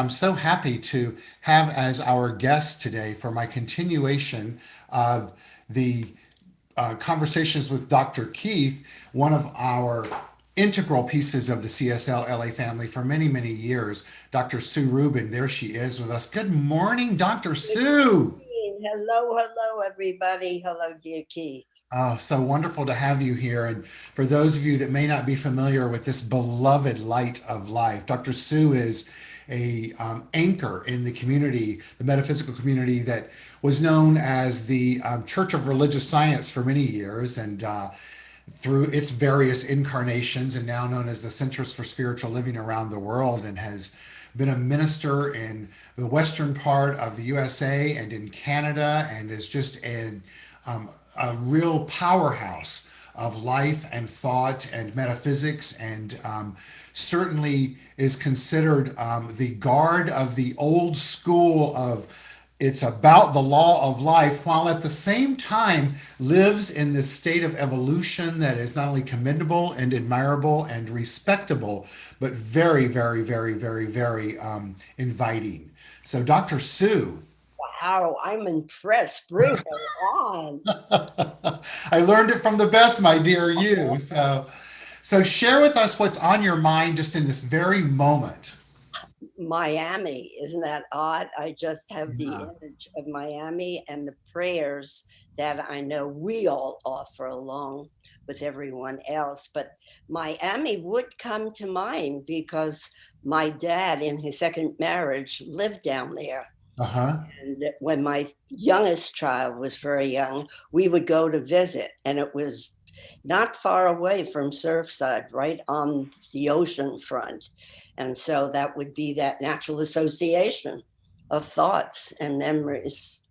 I'm so happy to have as our guest today for my continuation of the conversations with Dr. Keith, one of our integral pieces of the CSL LA family for many, many years, Dr. Sue Rubin. There she is with us. Good morning, Dr. Good Sue. morning. Hello, everybody. Hello, dear Keith. Oh, so wonderful to have you here. And for those of you that may not be familiar with this beloved light of life, Dr. Sue is a anchor in the community, the metaphysical community that was known as the Church of Religious Science for many years, and through its various incarnations, and now known as the Centers for Spiritual Living around the world, and has been a minister in the western part of the USA and in Canada, and is just um, a real powerhouse of life and thought and metaphysics, and certainly is considered the guard of the old school of it's about the law of life, while at the same time lives in this state of evolution that is not only commendable and admirable and respectable, but very, very, very, very, very inviting. So, Dr. Sue, Wow, I'm impressed. Bring her on. I learned it from the best, my dear you. So share with us what's on your mind just in this very moment. Miami, isn't that odd? I just have the Yeah. image of Miami and the prayers that I know we all offer along with everyone else. But Miami would come to mind because my dad, in his second marriage, lived down there. Uh-huh. And when my youngest child was very young, we would go to visit, and it was not far away from Surfside, right on the ocean front. And so that would be that natural association of thoughts and memories.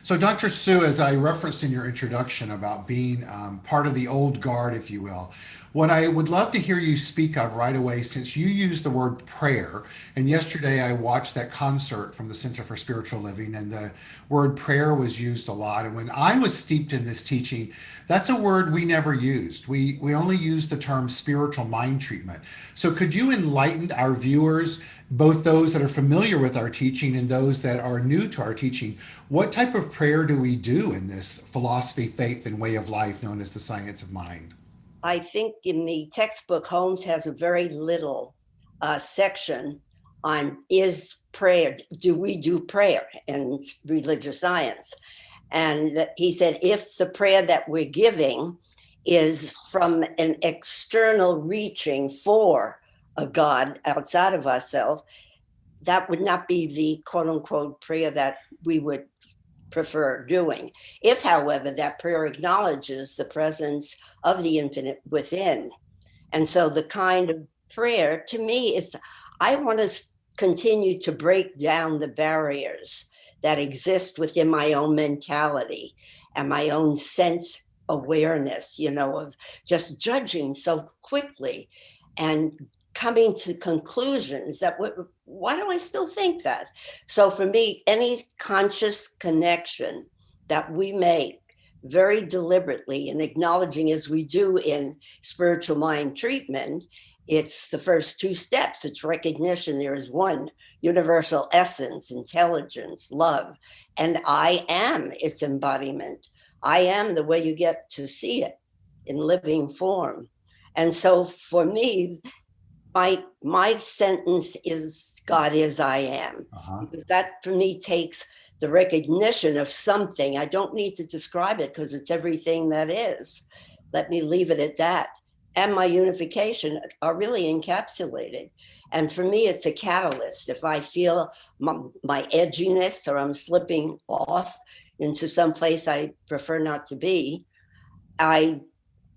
So, Dr. Sue, as I referenced in your introduction about being part of the old guard, if you will, what I would love to hear you speak of right away, since you used the word prayer, and yesterday I watched that concert from the Center for Spiritual Living, and the word prayer was used a lot. And when I was steeped in this teaching, that's a word we never used. We only used the term spiritual mind treatment. So, could you enlighten our viewers, both those that are familiar with our teaching and those that are new to our teaching, what type of prayer do we do in this philosophy, faith, and way of life known as the science of mind? I think in the textbook, Holmes has a very little section on is prayer, do we do prayer in religious science? And he said, if the prayer that we're giving is from an external reaching for a God outside of ourselves, that would not be the quote unquote prayer that we would prefer doing. If, however, that prayer acknowledges the presence of the infinite within. And so the kind of prayer to me is, I want to continue to break down the barriers that exist within my own mentality and my own sense awareness, of just judging so quickly and coming to conclusions that why do I still think that? So for me, any conscious connection that we make very deliberately and acknowledging as we do in spiritual mind treatment, it's the first two steps. It's recognition there is one universal essence, intelligence, love, and I am its embodiment. I am the way you get to see it in living form. And so for me, my sentence is God is I am. Uh-huh. Because that for me takes the recognition of something. I don't need to describe it because it's everything that is. Let me leave it at that. And my unification are really encapsulated. And for me, it's a catalyst. If I feel my edginess or I'm slipping off into some place I prefer not to be, I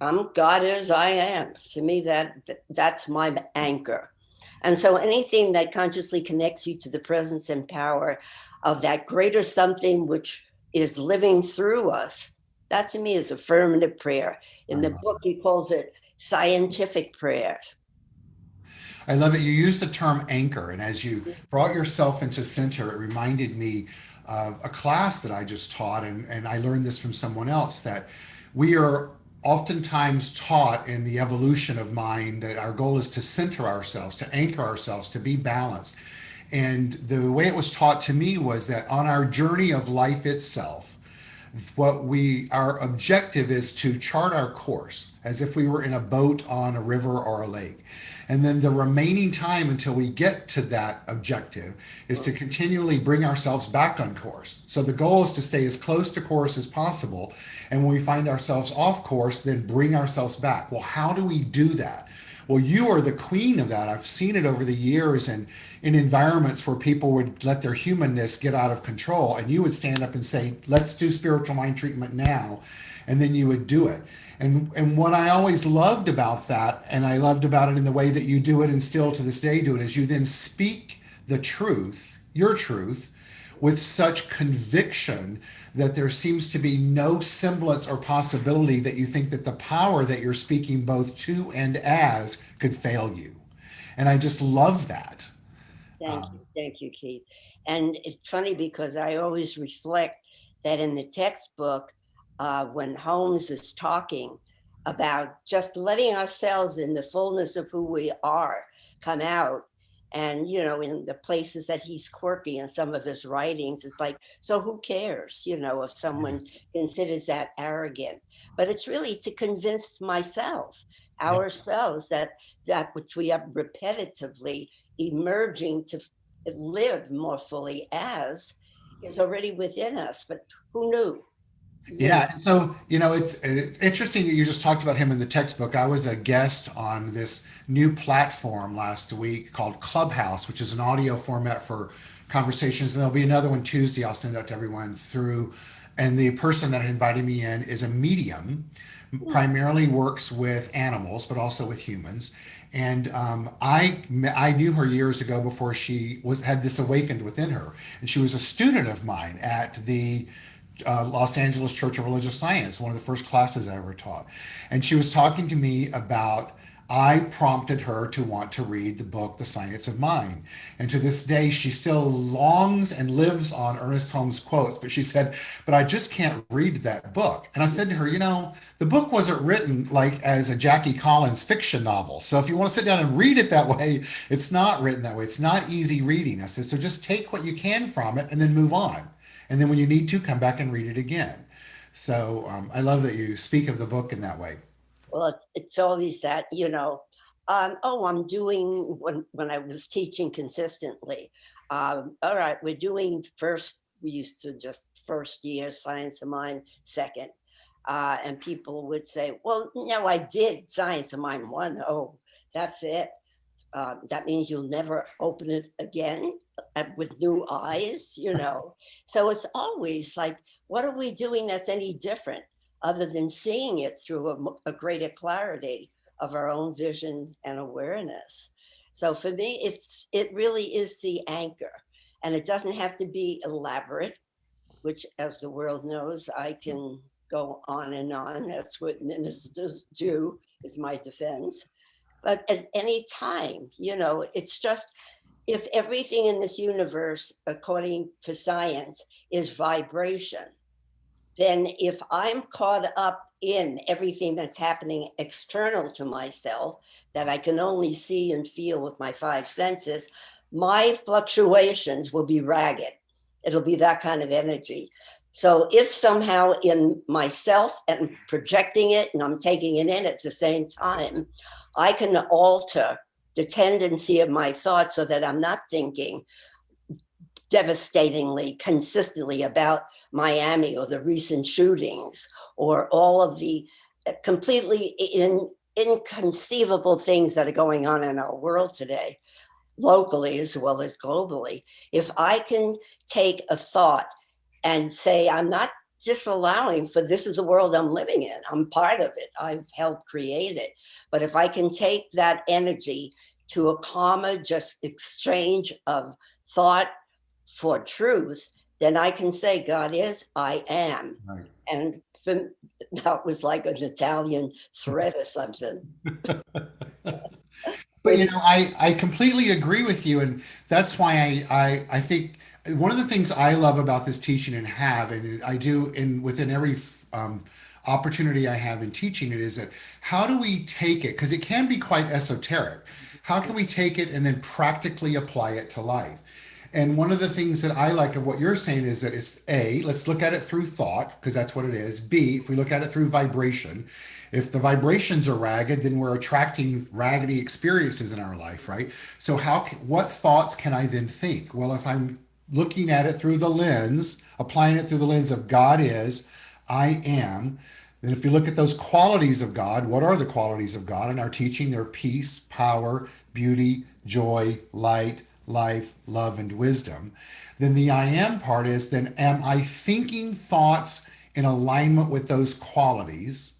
I'm God as I am. To me, that's my anchor. And so anything that consciously connects you to the presence and power of that greater something which is living through us, that to me is affirmative prayer. I In the love book, he calls it scientific prayers. I love it. You used the term anchor, and as you brought yourself into center, it reminded me of a class that I just taught, and I learned this from someone else that we are oftentimes taught in the evolution of mind that our goal is to center ourselves, to anchor ourselves, to be balanced. And the way it was taught to me was that on our journey of life itself, our objective is to chart our course as if we were in a boat on a river or a lake. And then the remaining time until we get to that objective is to continually bring ourselves back on course. So the goal is to stay as close to course as possible. And when we find ourselves off course, then bring ourselves back. Well, how do we do that? Well, you are the queen of that. I've seen it over the years and in environments where people would let their humanness get out of control, and you would stand up and say, let's do spiritual mind treatment now. And then you would do it. And what I always loved about that, and I loved about it in the way that you do it and still to this day do it, is you then speak the truth, your truth, with such conviction that there seems to be no semblance or possibility that you think that the power that you're speaking both to and as could fail you. And I just love that. Thank you, Keith. And it's funny because I always reflect that in the textbook, when Holmes is talking about just letting ourselves in the fullness of who we are come out, and in the places that he's quirky in some of his writings, it's like, so who cares, if someone considers that arrogant? But it's really to convince myself, Yeah. ourselves, that which we are repetitively emerging to live more fully as is already within us. But who knew? you know Yeah, and so it's interesting that you just talked about him in the textbook. I was a guest on this new platform last week called Clubhouse, which is an audio format for conversations. And there'll be another one Tuesday. I'll send out to everyone through. And the person that invited me in is a medium, primarily works with animals, but also with humans. And I knew her years ago before she was had this awakened within her, and she was a student of mine at the Los Angeles Church of Religious Science, one of the first classes I ever taught. And she was talking to me about, I prompted her to want to read the book, The Science of Mind. And to this day, she still longs and lives on Ernest Holmes' quotes. But she said, but I just can't read that book. And I said to her, the book wasn't written like as a Jackie Collins fiction novel. So if you want to sit down and read it that way, it's not written that way. It's not easy reading. I said, so just take what you can from it and then move on. And then when you need to, come back and read it again. So I love that you speak of the book in that way. Well, it's always that, oh, I'm doing, when I was teaching consistently, all right, we're doing first, we used to just first year science of mind, second. And people would say, well, no, I did science of mind one. Oh, that's it. That means you'll never open it again with new eyes. So it's always like, what are we doing that's any different other than seeing it through a greater clarity of our own vision and awareness? So for me, it really is the anchor, and it doesn't have to be elaborate, which, as the world knows, I can go on and on. That's what ministers do, is my defense. But at any time, it's just, if everything in this universe, according to science, is vibration, then if I'm caught up in everything that's happening external to myself, that I can only see and feel with my five senses, my fluctuations will be ragged. It'll be that kind of energy. So if somehow in myself and projecting it and I'm taking it in at the same time, I can alter the tendency of my thoughts so that I'm not thinking devastatingly, consistently about Miami or the recent shootings or all of the completely inconceivable things that are going on in our world today, locally as well as globally. If I can take a thought and say, I'm not disallowing, for this is the world I'm living in, I'm part of it, I've helped create it. But if I can take that energy to a calmer, just exchange of thought for truth, then I can say, God is, I am. Right. And that was like an Italian thread or something. But I completely agree with you, and that's why I think One of the things I love about this teaching and have, and I do in within every opportunity I have in teaching it, is that how do we take it? Because it can be quite esoteric. How can we take it and then practically apply it to life? And one of the things that I like of what you're saying is that it's A, let's look at it through thought, because that's what it is. B, if we look at it through vibration, if the vibrations are ragged, then we're attracting raggedy experiences in our life, right? So what thoughts can I then think? Well, if I'm looking at it through the lens, applying it through the lens of God is, I am. Then, if you look at those qualities of God, what are the qualities of God in our teaching? They're peace, power, beauty, joy, light, life, love, and wisdom. Then the I am part is, then am I thinking thoughts in alignment with those qualities?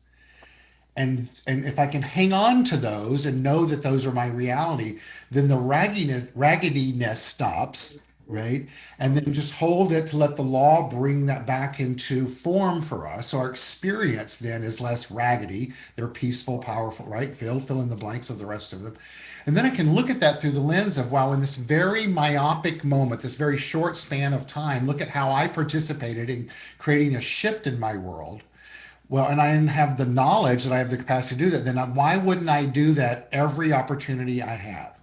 And if I can hang on to those and know that those are my reality, then the raggediness stops, right? And then just hold it to let the law bring that back into form for us. So our experience then is less raggedy. They're peaceful, powerful, right? Fill in the blanks of the rest of them. And then I can look at that through the lens of, wow, in this very myopic moment, this very short span of time, look at how I participated in creating a shift in my world. Well, and I have the knowledge that I have the capacity to do that, then why wouldn't I do that every opportunity I have?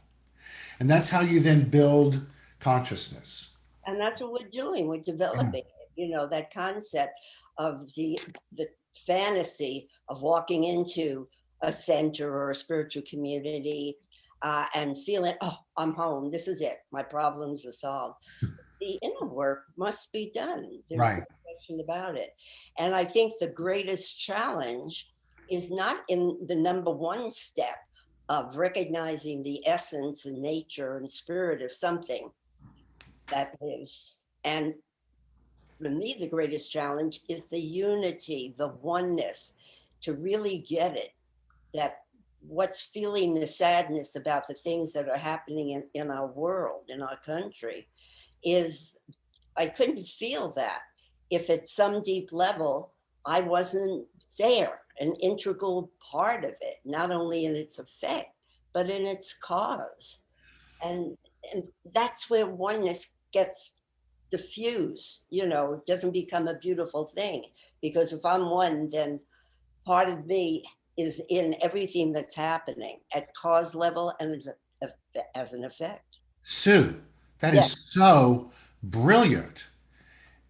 And that's how you then build consciousness. And that's what we're doing. We're Yeah. developing it. That concept of the fantasy of walking into a center or a spiritual community and feeling, oh, I'm home. This is it. My problems are solved. The inner work must be done. There's no Right. question about it. And I think the greatest challenge is not in the number one step of recognizing the essence and nature and spirit of something that lives. And for me, the greatest challenge is the unity, the oneness, to really get it, that what's feeling the sadness about the things that are happening in our world, in our country, is I couldn't feel that if at some deep level I wasn't there, an integral part of it, not only in its effect, but in its cause. And and that's where oneness gets diffused, it doesn't become a beautiful thing. Because if I'm one, then part of me is in everything that's happening at cause level and as an effect. Sue, that Yeah. is so brilliant.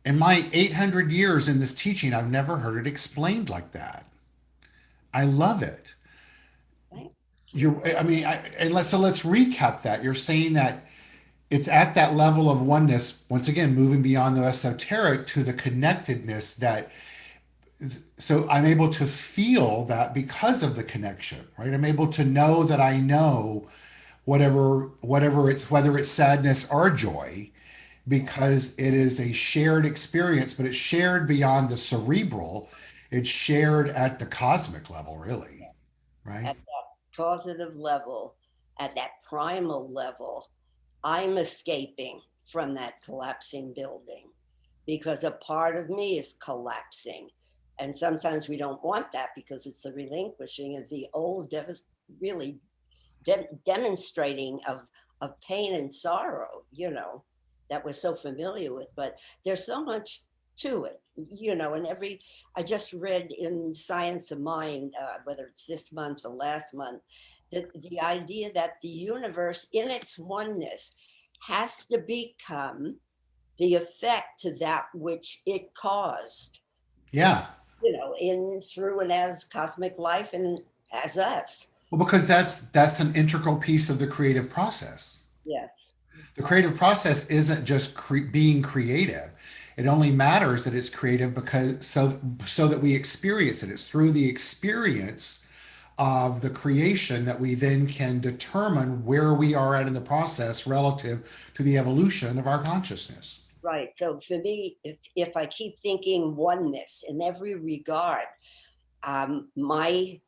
In my 800 years in this teaching, I've never heard it explained like that. I love it. Thank You're, I mean, let's recap that. You're saying that it's at that level of oneness, once again, moving beyond the esoteric to the connectedness that so I'm able to feel that because of the connection, right? I'm able to know that I know whatever it's whether it's sadness or joy, because it is a shared experience, but it's shared beyond the cerebral. It's shared at the cosmic level, really, right? at that causative level, at that primal level, I'm escaping from that collapsing building because a part of me is collapsing. And sometimes we don't want that because it's the relinquishing of the old, really demonstrating of pain and sorrow, that we're so familiar with. But there's so much to it, and I just read in Science of Mind, whether it's this month or last month, that the idea that the universe in its oneness has to become the effect to that which it caused, Yeah. in through and as cosmic life and as us. Well, because that's an integral piece of the creative process. Yeah. The creative process isn't just being creative. It only matters that it's creative because so that we experience it. It's through the experience of the creation that we then can determine where we are at in the process relative to the evolution of our consciousness. Right. So for me, if I keep thinking oneness in every regard, my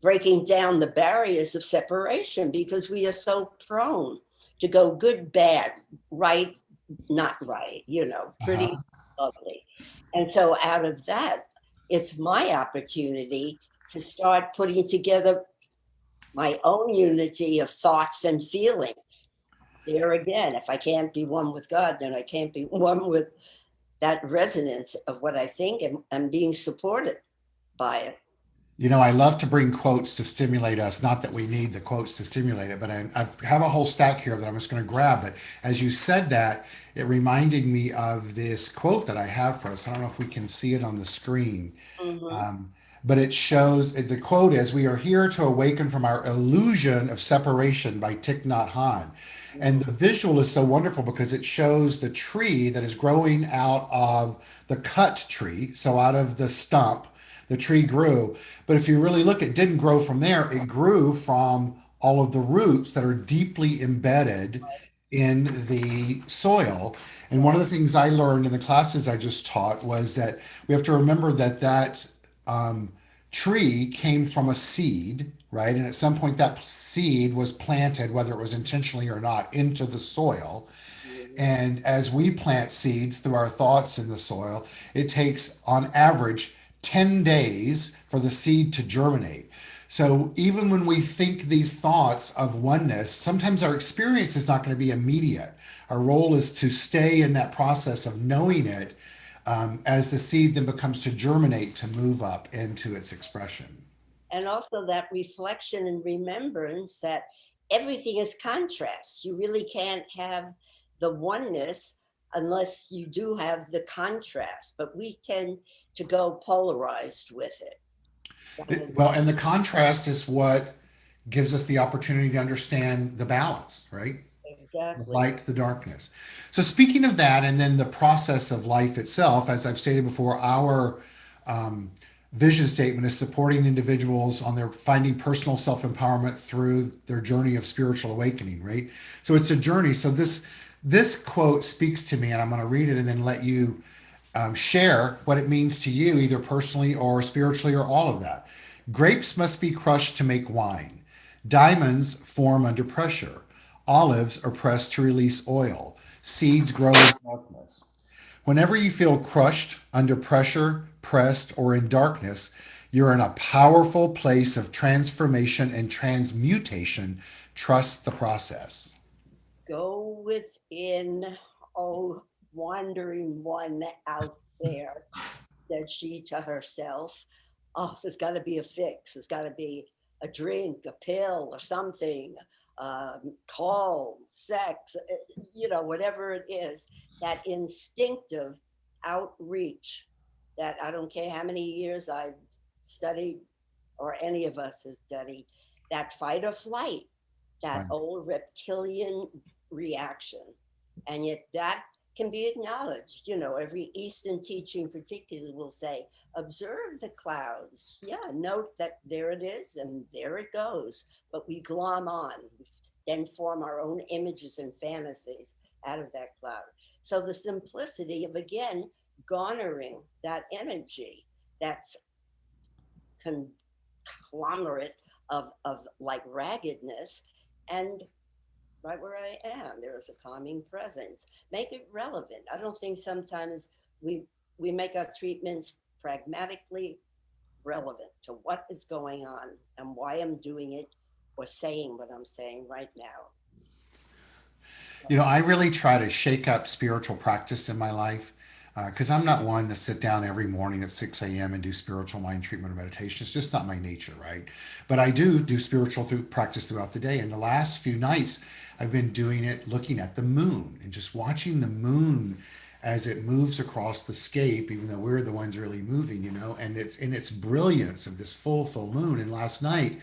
breaking down the barriers of separation, because we are so prone to go good, bad, right, not right, pretty Uh-huh. ugly. And so out of that, it's my opportunity to start putting together my own unity of thoughts and feelings. there again, if I can't be one with God, then I can't be one with that resonance of what I think, and being supported by it. You know, I love to bring quotes to stimulate us. Not that we need the quotes to stimulate it, but I have a whole stack here that I'm just going to grab. But as you said that, it reminded me of this quote that I have for us. I don't know if we can see it on the screen. Hmm. Um, but it shows the quote is, "We are here to awaken from our illusion of separation," by Thich Nhat Hanh. And the visual is so wonderful because it shows the tree that is growing out of the cut tree. So out of the stump, the tree grew. But if you really look, it didn't grow from there. It grew from all of the roots that are deeply embedded in the soil. And one of the Right. things I learned in the classes I just taught was that we have to remember that um, tree came from a seed, right? And at some point, that seed was planted, whether it was intentionally or not, into the soil. Mhm. And as we plant seeds through our thoughts in the soil, it takes on average 10 days for the seed to germinate. So even when we think these thoughts of oneness, sometimes our experience is not going to be immediate. Our role is to stay in that process of knowing it, as the seed then becomes to germinate, to move up into its expression. And also that reflection and remembrance that everything is contrast. You really can't have the oneness unless you do have the contrast, but we tend to go polarized with it. Rather Well, than- and the contrast is what gives us the opportunity to understand the balance, right? The Exactly. light, the darkness. So, speaking of that, and then the process of life itself, as I've stated before, our um, vision statement is supporting individuals on their finding personal self empowerment through their journey of spiritual awakening. Right. So it's a journey. So this quote speaks to me, and I'm going to read it and then let you share what it means to you, either personally or spiritually or all of that. Grapes must be crushed to make wine. Diamonds form under pressure. Olives are pressed to release oil. Seeds grow in darkness. Whenever you feel crushed, under pressure, pressed, or in darkness, you're in a powerful place of transformation and transmutation. Trust the process. Go within, oh, wandering one out there, said she to herself. Oh, there's got to be a fix. There's got to be a drink, a pill, or something. Call, sex, whatever it is. That instinctive outreach. That I don't care how many years I've studied, or any of us have studied. That fight or flight, that Right. old reptilian reaction. And yet that can be acknowledged. Every Eastern teaching, particularly, will say, observe the clouds. Yeah, note that there it is and there it goes. But we glom on, then form our own images and fantasies out of that cloud. So the simplicity of, again, garnering that energy, that's conglomerate of like raggedness, and right where I am, there is a calming presence. Make it relevant. I don't think sometimes we make our treatments pragmatically relevant to what is going on and why I'm doing it or saying what I'm saying right now. You know, I really try to shake up spiritual practice in my life, because I'm not one to sit down every morning at 6 a.m. and do spiritual mind treatment or meditation. It's just not my nature, right? But I do spiritual practice throughout the day. And the last few nights, I've been doing it looking at the moon and just watching the moon as it moves across the scape, even though we're the ones really moving, and it's in its brilliance of this full moon. And last night,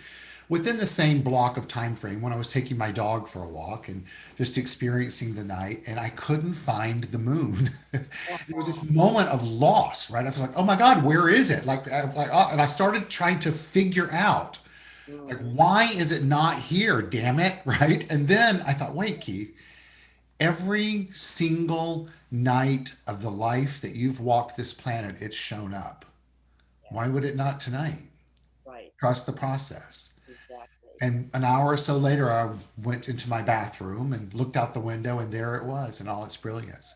within the same block of time frame, when I was taking my dog for a walk and just experiencing the night, and I couldn't find the moon. There was this moment of loss, right? I was like, oh my God, where is it? And I started trying to figure out, like, Mhm. why is it not here? Damn it, right? And then I thought, wait, Keith, every single night of the life that you've walked this planet, it's shown up. Why Yes, would it not tonight? right, Trust the process. exactly. And an hour or so later, I went into my bathroom and looked out the window, and there it was in all its brilliance.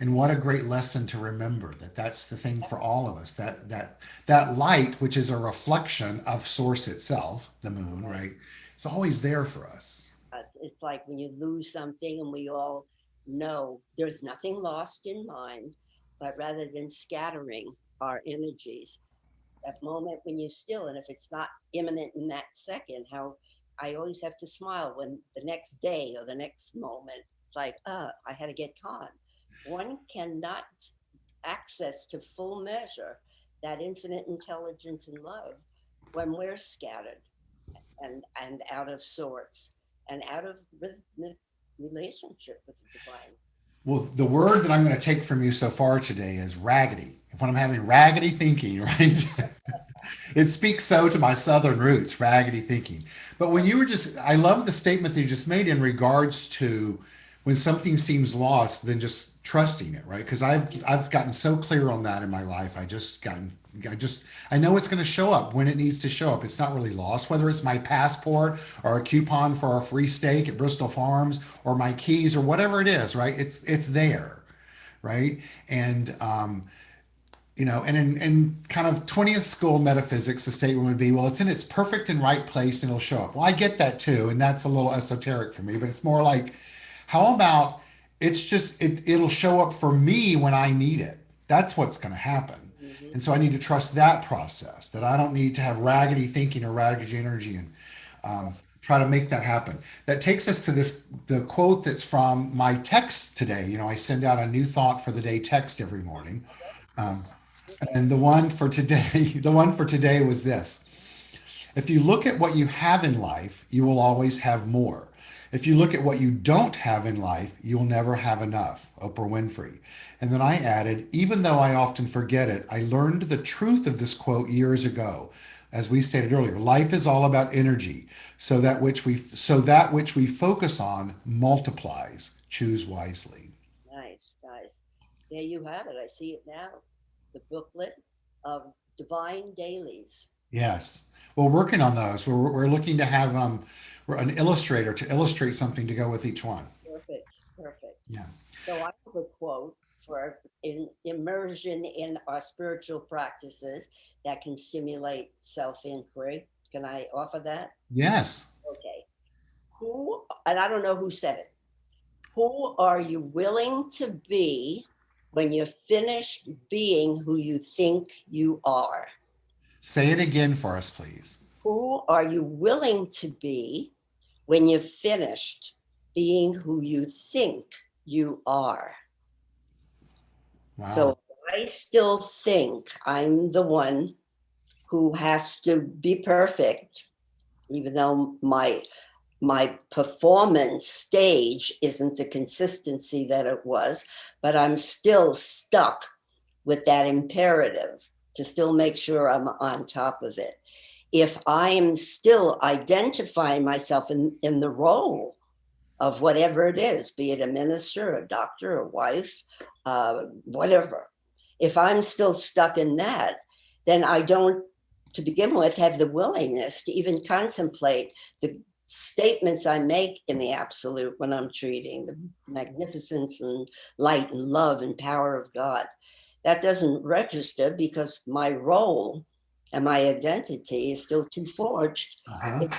And what a great lesson to remember that that's the thing for all of us. That light, which is a reflection of Source itself, the moon, Right. right? It's always there for us. It's like when you lose something, and we all know there's nothing lost in mind, but rather than scattering our energies, that moment when you're still, and if it's not imminent in that second, how I always have to smile when the next day or the next moment, it's like, I had to get calm. One cannot access to full measure that infinite intelligence and love when we're scattered and out of sorts and out of rhythmic relationship with the divine. Well, the word that I'm going to take from you so far today is raggedy. When I'm having raggedy thinking, right? It speaks so to my southern roots, raggedy thinking. But when you were just, I love the statement that you just made in regards to when something seems lost, then just trusting it, right? Because I've gotten so clear on that in my life. I know it's going to show up when it needs to show up. It's not really lost, whether it's my passport or a coupon for a free steak at Bristol Farms or my keys or whatever it is, right? It's there, right? And and in kind of 20th school metaphysics, the statement would be, well, it's in its perfect and right place and it'll show up. Well, I get that too, and that's a little esoteric for me, but it's more like, how about it'll show up for me when I need it. That's what's going to happen. Mm-hmm. And so I need to trust that process, that I don't need to have raggedy thinking or raggedy energy and try to make that happen. That takes us to the quote that's from my text today. I send out a new thought for the day text every morning. Um, Okay. and the one for today, the one for today was this. If you look at what you have in life, you will always have more. If you look at what you don't have in life, you'll never have enough. Oprah Winfrey. And then I added, even though I often forget it, I learned the truth of this quote years ago. As we stated earlier, life is all about energy. So that which we focus on multiplies. Choose wisely. Nice, nice. There you have it. I see it now. The booklet of Divine Dailies. Yes. Well, working on those. We're looking to have an illustrator to illustrate something to go with each one. Perfect, perfect. Yeah. So I have a quote for immersion in our spiritual practices that can simulate self-inquiry. Can I offer that? Yes. Okay. And I don't know who said it. Who are you willing to be when you're finished being who you think you are? Say it again for us, please. Who are you willing to be when you're finished being who you think you are? Wow. So I still think I'm the one who has to be perfect, even though my performance stage isn't the consistency that it was, but I'm still stuck with that imperative to still make sure I'm on top of it. If I am still identifying myself in the role of whatever it is, be it a minister, a doctor, a wife, whatever, if I'm still stuck in that, then I don't, to begin with, have the willingness to even contemplate the statements I make in the absolute when I'm treating the magnificence and light and love and power of God. That doesn't register because my role and my identity is still too forged Uh-huh. in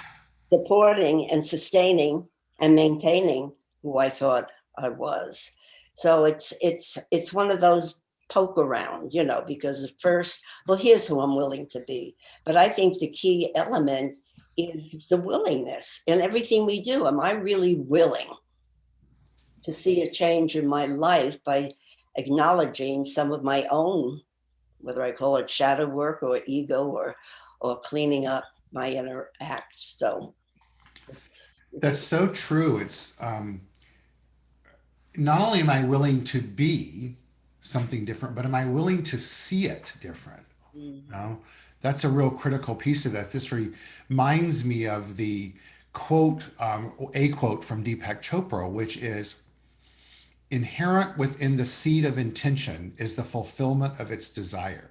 supporting and sustaining and maintaining who I thought I was. So it's one of those poke around, because at first, well, here's who I'm willing to be. But I think the key element is the willingness in everything we do. Am I really willing to see a change in my life by acknowledging some of my own, whether I call it shadow work or ego or cleaning up my inner act? So That's it's so true. It's not only am I willing to be something different, but am I willing to see it different? You mm, know, that's a real critical piece of that. This reminds me of the quote, a quote from Deepak Chopra, which is inherent within the seed of intention is the fulfillment of its desire.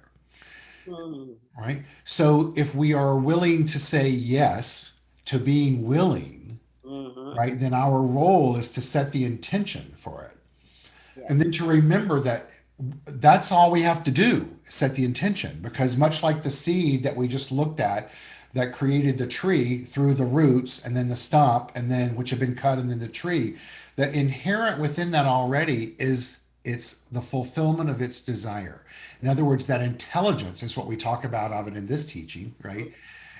mm, Right? So if we are willing to say yes to being willing, mm-hmm, right, then our role is to set the intention for it. And yes, then to remember that that's all we have to do, set the intention. Because much like the seed that we just looked at, that created the tree through the roots and then the stump and then which have been cut and then the tree, that inherent within that already is it's the fulfillment of its desire. In other words, that intelligence is what we talk about of it in this teaching, right?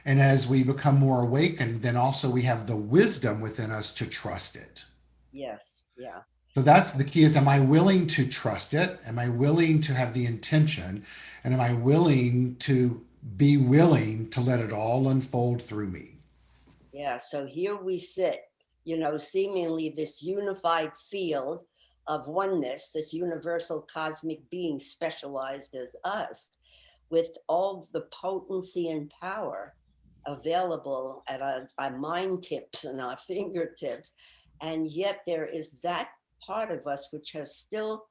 And as we become more awakened, then also we have the wisdom within us to trust it. Yes. Yeah. So that's the key is, am I willing to trust it? Am I willing to have the intention? And am I willing to be willing to let it all unfold through me? Yeah. So here we sit, seemingly this unified field of oneness, this universal cosmic being specialized as us, with all the potency and power available at our mind tips and our fingertips. And yet there is that part of us which has still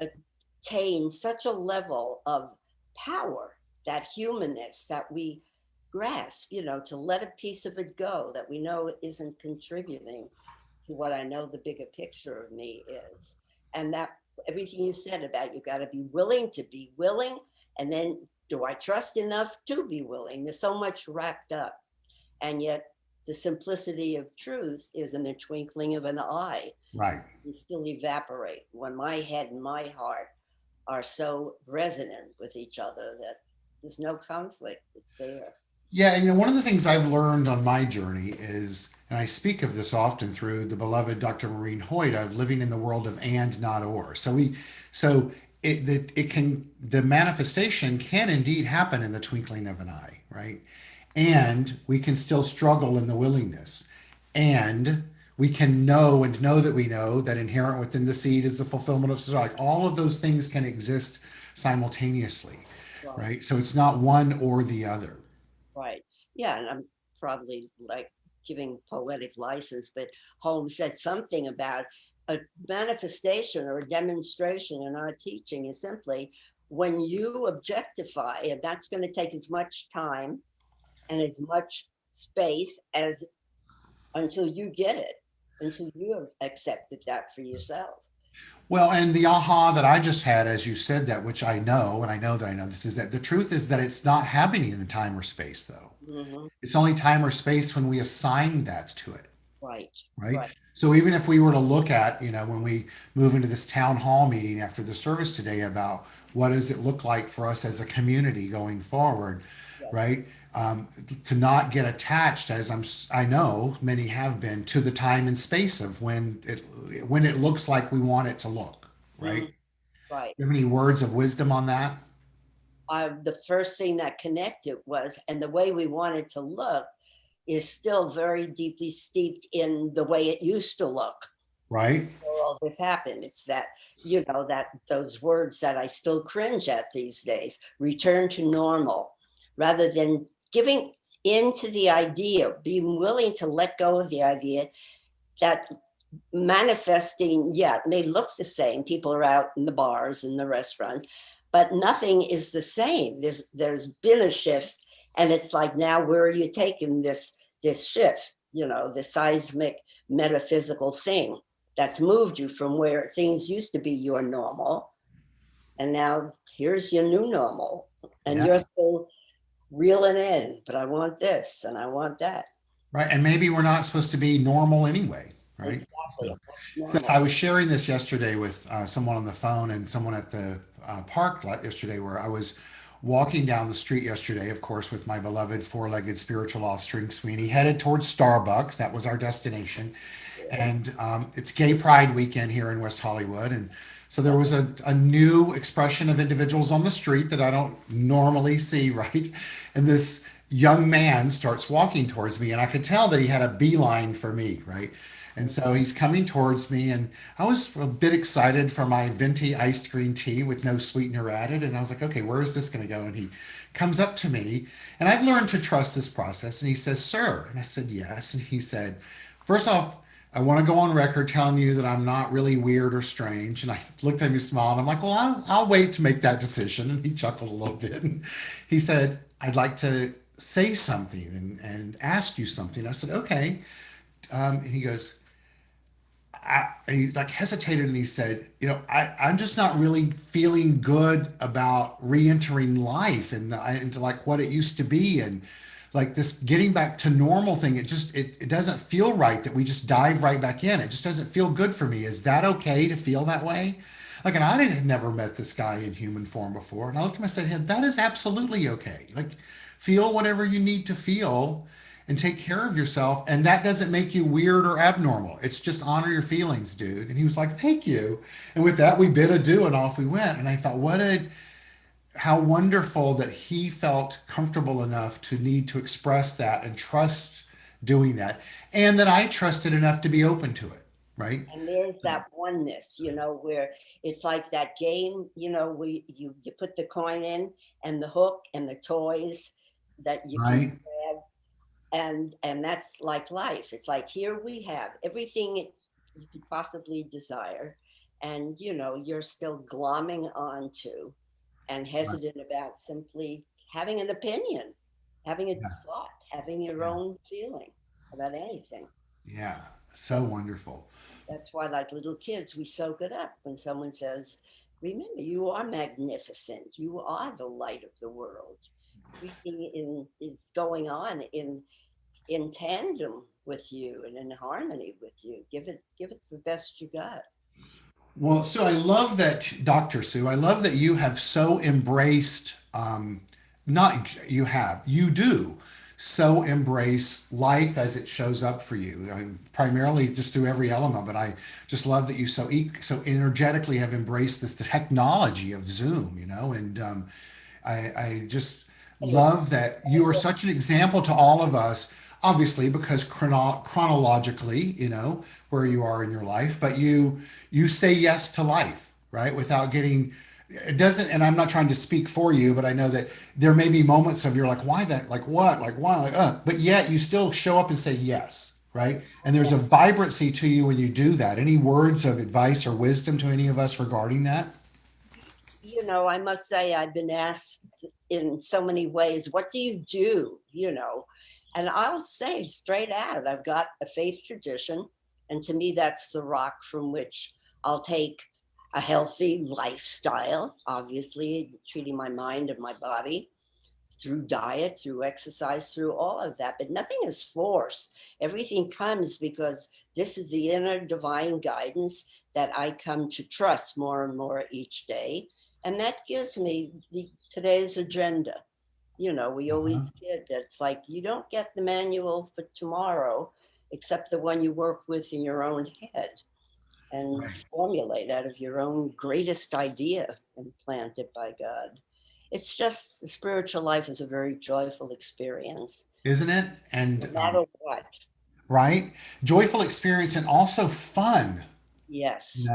attained such a level of power, that humanness that we grasp, to let a piece of it go that we know isn't contributing to what I know the bigger picture of me is. And that everything you said about you got to be willing to be willing. And then do I trust enough to be willing? There's so much wrapped up. And yet the simplicity of truth is in the twinkling of an eye. Right. You still evaporate when my head and my heart are so resonant with each other that there's no conflict. It's there. Yeah, and one of the things I've learned on my journey is, and I speak of this often through the beloved Dr. Maureen Hoyt, of living in the world of and not or. So it can, the manifestation can indeed happen in the twinkling of an eye, right? And we can still struggle in the willingness, and we can know and know that we know that inherent within the seed is the fulfillment of desire. Like all of those things can exist simultaneously, Right. right? So it's not one or the other. Right. Yeah. And I'm probably like giving poetic license, but Holmes said something about a manifestation or a demonstration in our teaching is simply when you objectify, and that's going to take as much time and as much space as until you get it, until you have accepted that for yourself. Well, and the aha that I just had as you said that, which I know, and I know that I know this, is that the truth is that it's not happening in time or space, though. Hmm. It's only time or space when we assign that to it, Right. right? Right. So even if we were to look at, when we move into this town hall meeting after the service today about what does it look like for us as a community going forward, Yes. right? To not get attached, as I know many have been, to the time and space of when it looks like we want it to look, right? Mhm. Right. You have any words of wisdom on that? The first thing that connected was, and the way we wanted to look is still very deeply steeped in the way it used to look Right? before all this happened. It's that, that those words that I still cringe at these days, return to normal, rather than giving into the idea, being willing to let go of the idea that manifesting, yeah, it may look the same. People are out in the bars and the restaurants, but nothing is the same. There's been a shift, and it's like, now where are you taking this shift? The seismic metaphysical thing that's moved you from where things used to be your normal, and now here's your new normal, and Yeah. you're still reeling in. But I want this and I want that. Right. And maybe we're not supposed to be normal anyway, right? Exactly. So, What's so normal? I was sharing this yesterday with someone on the phone and someone at the park yesterday, where I was walking down the street yesterday, of course, with my beloved four-legged spiritual offspring, Sweeney, headed towards Starbucks. That was our destination. And it's Gay Pride weekend here in West Hollywood. And so there was a new expression of individuals on the street that I don't normally see, right? And this young man starts walking towards me, and I could tell that he had a beeline for me, right? And so he's coming towards me, and I was a bit excited for my venti iced green tea with no sweetener added. And I was like, okay, where is this going to go? And he comes up to me, and I've learned to trust this process. And he says, "Sir," and I said, "Yes." And he said, "First off, I want to go on record telling you that I'm not really weird or strange." And I looked at him, smiled. I'm like, "Well, I'll wait to make that decision." And he chuckled a little bit. And he said, "I'd like to say something and ask you something." I said, "Okay." And he goes, and he like hesitated, and he said, I'm just not really feeling good about re-entering life and into like what it used to be. And like this getting back to normal thing, it doesn't feel right that we just dive right back in. It just doesn't feel good for me. Is that okay to feel that way? Like, and I had never met this guy in human form before. And I looked at him and said, hey, that is absolutely okay. Like, feel whatever you need to feel and take care of yourself. And that doesn't make you weird or abnormal. It's just honor your feelings, dude. And he was like, thank you. And with that, we bid adieu and off we went. And I thought, how wonderful that he felt comfortable enough to need to express that and trust doing that. And that I trusted enough to be open to it. Right. And there's So, that oneness, where it's like that game, you put the coin in and the hook and the toys that you can right. grab, and that's like life. It's like here we have everything you could possibly desire, and you're still glomming onto and Right. hesitant about simply having an opinion, having a Yeah. thought, having your Yeah. own feeling about anything. Yeah. So wonderful. That's why, like little kids, we soak it up when someone says, remember, you are magnificent. You are the light of the world. Everything is going on in tandem with you and in harmony with you. Give it the best you got. Well, Sue, I love that, Dr. Sue, I love that you have so embraced, not you have, you do so embrace life as it shows up for you. Primarily just through every element, but I just love that you so energetically have embraced this technology of Zoom, and I just love that you are such an example to all of us, obviously, because chronologically, where you are in your life, but you say yes to life, right? Without getting it doesn't, and I'm not trying to speak for you, but I know that there may be moments of you're like, why that? Like what? Like why? But yet you still show up and say yes, right? And there's a vibrancy to you when you do that. Any words of advice or wisdom to any of us regarding that? I must say, I've been asked in so many ways, what do you do? And I'll say straight out, I've got a faith tradition. And to me, that's the rock from which I'll take a healthy lifestyle, obviously, treating my mind and my body through diet, through exercise, through all of that. But nothing is forced. Everything comes because this is the inner divine guidance that I come to trust more and more each day. And that gives me today's agenda. We always Uh-huh. did that. It's like you don't get the manual for tomorrow except the one you work with in your own head and Right. formulate out of your own greatest idea implanted by God. It's just the spiritual life is a very joyful experience, Isn't it? no And matter what. right, joyful experience and also fun. Yes.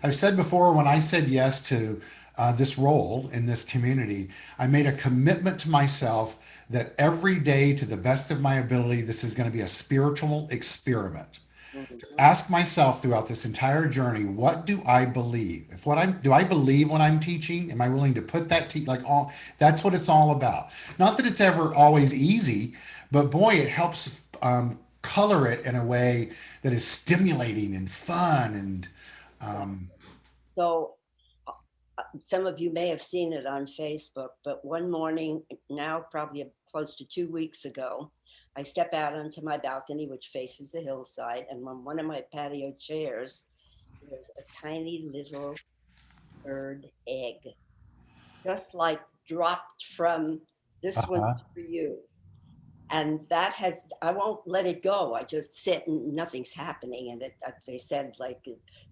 I've said before when I said yes to this role in this community, I made a commitment to myself that every day, to the best of my ability, this is going to be a spiritual experiment. Mhm. Ask myself throughout this entire journey, what do I believe? If what I'm do I believe when I'm teaching? Am I willing to put that like all? That's what it's all about. Not that it's ever always easy, but boy, it helps color it in a way that is stimulating and fun and um, So some of you may have seen it on Facebook, but one morning, now probably close to 2 weeks ago, I step out onto my balcony, which faces the hillside, and on one of my patio chairs, there's a tiny little bird egg, just like dropped from this one's uh-huh, for you. And that has, I won't let it go. I just sit and nothing's happening. And they said, like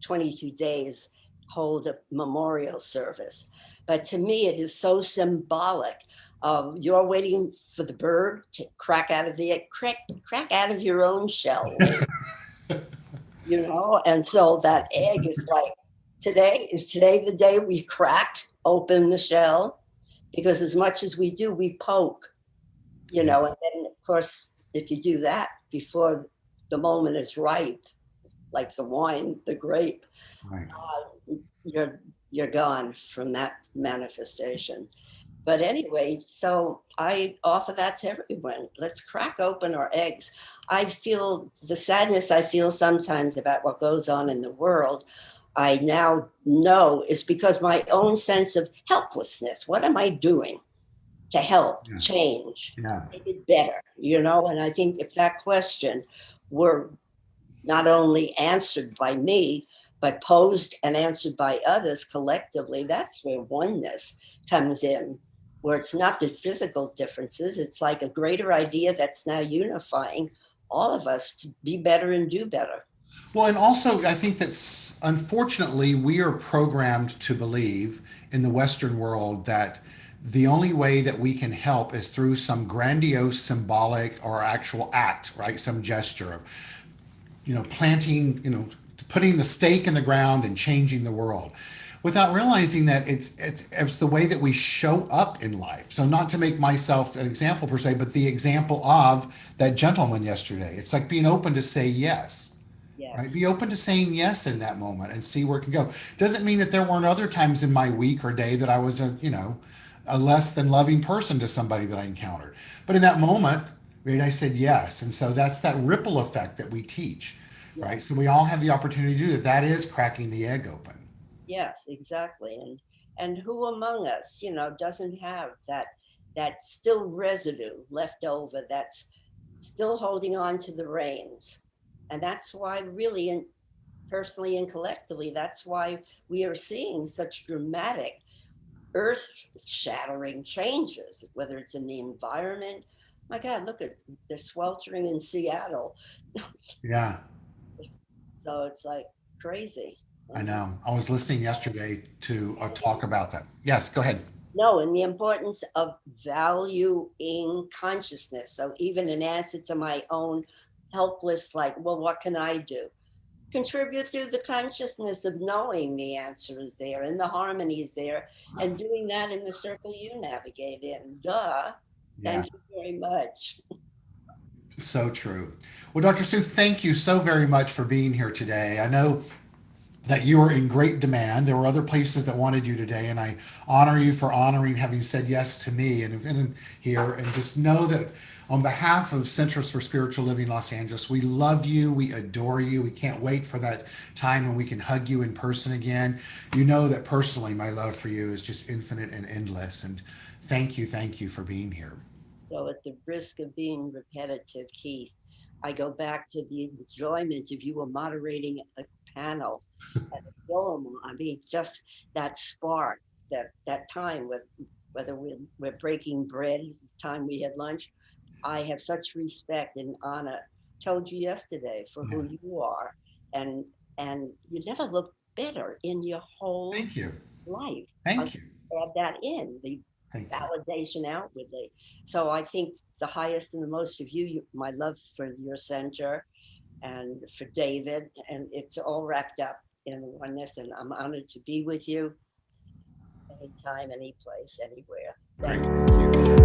22 days, hold a memorial service. But to me, it is so symbolic of you're waiting for the bird to crack out of the egg, crack out of your own shell, And so that egg is like, today the day we crack open the shell? Because as much as we do, we poke, yeah, and then of course, if you do that before the moment is ripe, like the wine, the grape, right. you're you're gone from that manifestation. But anyway, so I offer that to everyone. Let's crack open our eggs. I feel the sadness I feel sometimes about what goes on in the world. I now know is because my own sense of helplessness. What am I doing? to help Yeah. change, Yeah. make it better, you know? And I think if that question were not only answered by me, but posed and answered by others collectively, that's where oneness comes in, where it's not the physical differences, it's like a greater idea that's now unifying all of us to be better and do better. Well, and also, I think that's unfortunately, we are programmed to believe in the Western world that the only way that we can help is through some grandiose symbolic or actual act, right? Some gesture of, planting, putting the stake in the ground and changing the world without realizing that it's the way that we show up in life. So not to make myself an example per se, but the example of that gentleman yesterday. It's like being open to say yes, right? Yes, Be open to saying yes in that moment and see where it can go. Doesn't mean that there weren't other times in my week or day that I was a less than loving person to somebody that I encountered. But in that moment, right, I said yes. And so that's that ripple effect that we teach, right? yes, So we all have the opportunity to do that. That is cracking the egg open. yes, exactly. And who among us, doesn't have that still residue left over that's still holding on to the reins? And that's why really in personally and collectively, that's why we are seeing such dramatic earth shattering changes, whether it's in the environment. My God, look at the sweltering in Seattle. Yeah, So it's like crazy. I And know. I was listening yesterday to a talk about that. Yes, go ahead. no, and the importance of valuing consciousness. So even in answer to my own helpless, like, well, what can I do? Contribute through the consciousness of knowing the answer is there and the harmony is there, and doing that in the circle you navigate in. Duh. Yeah, Thank you very much. so true. Well, Dr. Sue, thank you so very much for being here today. I know that you are in great demand. There were other places that wanted you today, and I honor you for honoring having said yes to me and here. And just know that on behalf of Centers for Spiritual Living Los Angeles, we love you, we adore you. We can't wait for that time when we can hug you in person again. You know that personally, my love for you is just infinite and endless. And thank you for being here. So, at the risk of being repetitive, Keith, I go back to the enjoyment of you were moderating a panel at a film. I mean, just that spark, that time with whether we're breaking bread, time we had lunch. I have such respect and honor. Told you yesterday for Yeah. who you are, and and you never look better in your whole Thank you. life. I'll Thank you. add that in the Thank you. validation outwardly. So I think the highest and the most of you, my love for your center and for David, and it's all wrapped up in oneness. And I'm honored to be with you anytime, any place, anywhere. All right. Thank you. Thank you.